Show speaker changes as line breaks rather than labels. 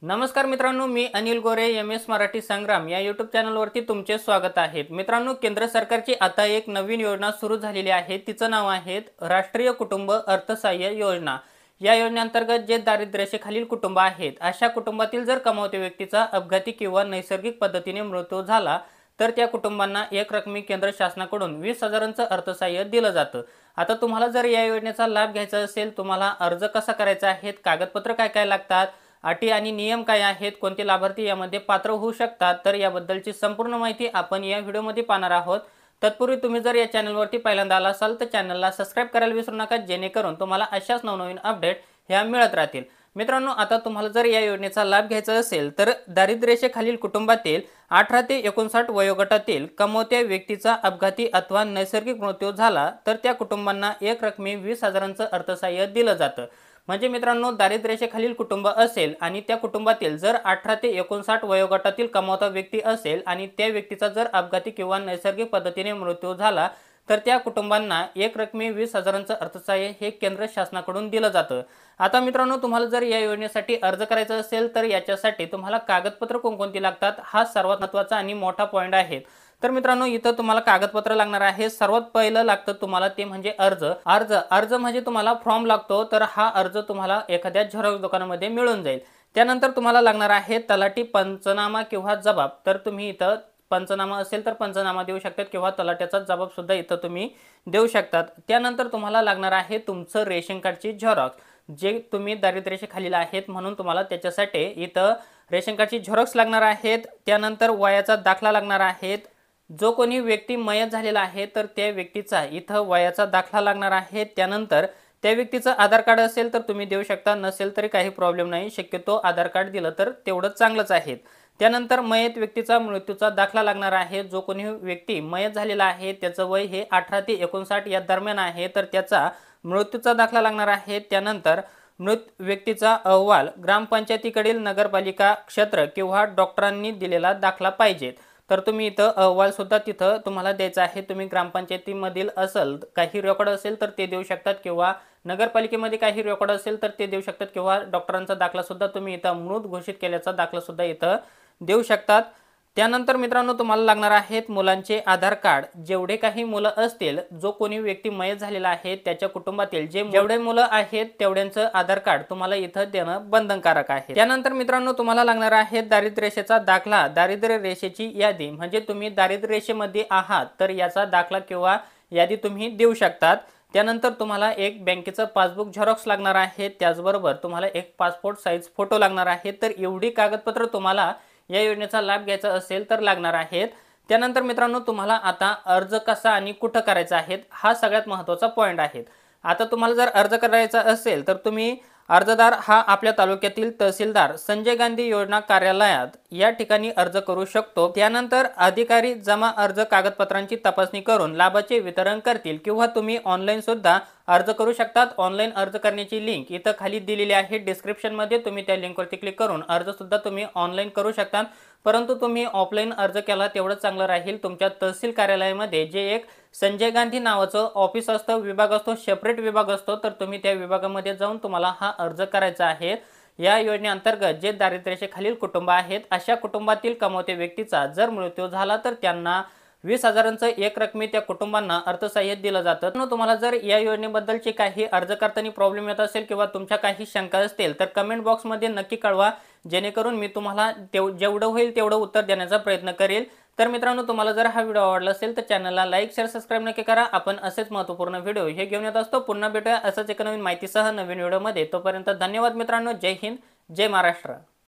नमस्कार मित्रांनो, मी Anil Gore M S Marathi संग्राम या यूट्यूब चॅनलवरती तुमचे स्वागत आहे। मित्रांनो, केंद्र सरकारची आता एक नवीन योजना सुरू झालेली आहे। तिचं नाव आहे राष्ट्रीय कुटुंब अर्थसहाय्य योजना। या योजनेअंतर्गत जे दारिद्र्यरेषेखालील कुटुंब आहेत अशा कुटुंबातील जर कमावते व्यक्तीचा अपघाती किंवा नैसर्गिक पद्धतीने मृत्यू झाला तर त्या कुटुंबांना एक रकमी केंद्र शासनाकडून 20,000चं अर्थसहाय्य दिलं जातं। आता तुम्हाला जर या योजनेचा लाभ घ्यायचा असेल, तुम्हाला अर्ज कसा करायचा आहे, कागदपत्र काय काय लागतात, अटी आणि नियम काय आहेत, कोणते लाभार्थी यामध्ये पात्र होऊ शकतात, तर याबद्दलची संपूर्ण माहिती आपण या व्हिडिओमध्ये पाहणार आहोत। तत्पूर्वी तुम्ही जर या चॅनलवरती पहिल्यांदा आला असाल तर चॅनलला सबस्क्राइब करायला विसरू नका, जेणेकरून तुम्हाला अशाच नवनवीन अपडेट ह्या मिळत राहतील। मित्रांनो, आता तुम्हाला जर या योजनेचा लाभ घ्यायचा असेल तर दारिद्र्यरेषेखालील कुटुंबातील 18 ते 59 वयोगटातील कमवत्या व्यक्तीचा अपघाती अथवा नैसर्गिक मृत्यू झाला तर त्या कुटुंबांना एक रकमी 20,000चं अर्थसहाय्य दिलं जातं। म्हणजे मित्रांनो, दारिद्र्यरेषेखालील कुटुंब असेल आणि त्या कुटुंबातील जर 18 ते 59 वयोगटातील कमावता व्यक्ती असेल आणि त्या व्यक्तीचा जर अपघाती किंवा नैसर्गिक पद्धतीने मृत्यू झाला तर त्या कुटुंबांना एक रकमी 20,000चं अर्थसहाय्य हे केंद्र शासनाकडून दिलं जातं। आता मित्रांनो, तुम्हाला जर या योजनेसाठी अर्ज करायचा असेल तर याच्यासाठी तुम्हाला कागदपत्र कोणकोणती लागतात हा सर्वात महत्त्वाचा आणि मोठा पॉईंट आहे। तर मित्रांनो, इथं तुम्हाला कागदपत्र लागणार आहे। सर्वात पहिलं लागतं तुम्हाला ते म्हणजे अर्ज अर्ज अर्ज म्हणजे तुम्हाला फॉर्म लागतो, तर हा अर्ज तुम्हाला एखाद्या झेरॉक्स दुकानामध्ये मिळून जाईल। त्यानंतर तुम्हाला लागणार आहे तलाठी पंचनामा किंवा जबाब, तर तुम्ही इथं पंचनामा असेल तर पंचनामा देऊ शकतात किंवा तलाट्याचा जबाब सुद्धा इथं तुम्ही देऊ शकतात। त्यानंतर तुम्हाला लागणार आहे तुमचं रेशन कार्डची झेरॉक्स, जे तुम्ही दारिद्र्यरेषेखालील आहेत म्हणून तुम्हाला त्याच्यासाठी इथं रेशन कार्डची झेरॉक्स लागणार आहेत। त्यानंतर वयाचा दाखला लागणार आहेत। जो कोणी व्यक्ती मयत झालेला आहे तर त्या व्यक्तीचा इथं वयाचा दाखला लागणार आहे। त्यानंतर त्या व्यक्तीचं आधार कार्ड असेल तर तुम्ही देऊ शकता, नसेल तरी काही प्रॉब्लेम नाही, शक्यतो आधार कार्ड दिलं तर तेवढं चांगलंच आहे। त्यानंतर मयत व्यक्तीचा मृत्यूचा दाखला लागणार आहे। जो कोणी व्यक्ती मयत झालेला आहे त्याचं वय हे 18 ते 59 या दरम्यान आहे तर त्याचा मृत्यूचा दाखला लागणार आहे। त्यानंतर मृत व्यक्तीचा अहवाल ग्रामपंचायतीकडील नगरपालिका क्षेत्र किंवा डॉक्टरांनी दिलेला दाखला पाहिजे, तर तुम्ही इथं अहवाल सुद्धा तिथं तुम्हाला द्यायचा आहे। तुम्ही ग्रामपंचायतीमधील असेल काही रेकॉर्ड असेल तर ते देऊ शकतात किंवा नगरपालिकेमध्ये काही रेकॉर्ड असेल तर ते देऊ शकतात किंवा डॉक्टरांचा दाखला सुद्धा तुम्ही इथं मृत घोषित केल्याचा दाखला सुद्धा इथं देऊ शकतात। त्यानंतर मित्रांनो, तुम्हाला लागणार आहेत मुलांचे आधार कार्ड। जेवढे काही मुलं असतील, जो कोणी व्यक्ती मयत झालेला आहे त्याच्या कुटुंबातील जेवढे मुलं आहेत तेवढ्यांचं आधार कार्ड तुम्हाला इथं देणं बंधनकारक आहे। त्यानंतर मित्रांनो, तुम्हाला लागणार आहे दारिद्र्य रेषेचा दाखला, दारिद्र्य रेषेची यादी, म्हणजे तुम्ही दारिद्र्य रेषेमध्ये आहात तर याचा दाखला किंवा यादी तुम्ही देऊ शकतात। त्यानंतर तुम्हाला एक बँकेचं पासबुक झेरॉक्स लागणार आहे। त्याचबरोबर तुम्हाला एक पासपोर्ट साईज फोटो लागणार आहे। तर एवढी कागदपत्र तुम्हाला या योजनेचा लाभ घ्यायचा असेल तर लागणार आहेत। त्यानंतर मित्रांनो, तुम्हाला आता अर्ज कसा आणि कुठं करायचा आहे हा सगळ्यात महत्त्वाचा पॉईंट आहे। आता तुम्हाला जर अर्ज करायचा असेल तर तुम्ही अर्जदार हा आपल्या तालुक्यातील तहसीलदार संजय गांधी योजना कार्यालयात या ठिकाणी अर्ज करू शकतो। त्यानंतर अधिकारी जमा अर्ज कागदपत्रांची तपासणी करून लाभाचे वितरण करतील किंवा तुम्ही ऑनलाईन सुद्धा अर्ज करू शकतात। ऑनलाईन अर्ज करण्याची लिंक इथं खाली दिलेली आहे डिस्क्रिप्शनमध्ये, तुम्ही त्या लिंकवरती क्लिक करून अर्ज सुद्धा तुम्ही ऑनलाईन करू शकता। परंतु तुम्ही ऑफलाईन अर्ज केला तेवढं चांगलं राहील। तुमच्या तहसील कार्यालयामध्ये जे एक संजय गांधी नावाचं ऑफिस असतं, विभाग असतो, सेपरेट विभाग असतो, तर तुम्ही त्या विभागामध्ये जाऊन तुम्हाला हा अर्ज करायचा आहे। या योजनेअंतर्गत जे दारिद्र्यरेषेखालील कुटुंब आहेत अशा कुटुंबातील कमावते व्यक्तीचा जर मृत्यू झाला तर त्यांना 20,000चं एक रकमी त्या कुटुंबांना अर्थसहाय्य दिलं जातं। तुम्हाला जर या योजनेबद्दलची काही अर्ज करताना प्रॉब्लेम येत असेल किंवा तुमच्या काही शंका असतील तर कमेंट बॉक्समध्ये नक्की कळवा, जेणेकरून मी तुम्हाला जेवढं होईल तेवढं उत्तर देण्याचा प्रयत्न करेल। तर मित्रांनो, तुम्हाला जर हा व्हिडिओ आवडला असेल तर चॅनलला लाईक शेअर सबस्क्राईब नक्की करा। आपण असेच महत्त्वपूर्ण व्हिडिओ हे घेऊन येत असतो। पुन्हा भेटूया असंच एका नवीन माहितीसह नवीन व्हिडिओमध्ये। तोपर्यंत धन्यवाद मित्रांनो। जय हिंद, जय महाराष्ट्र।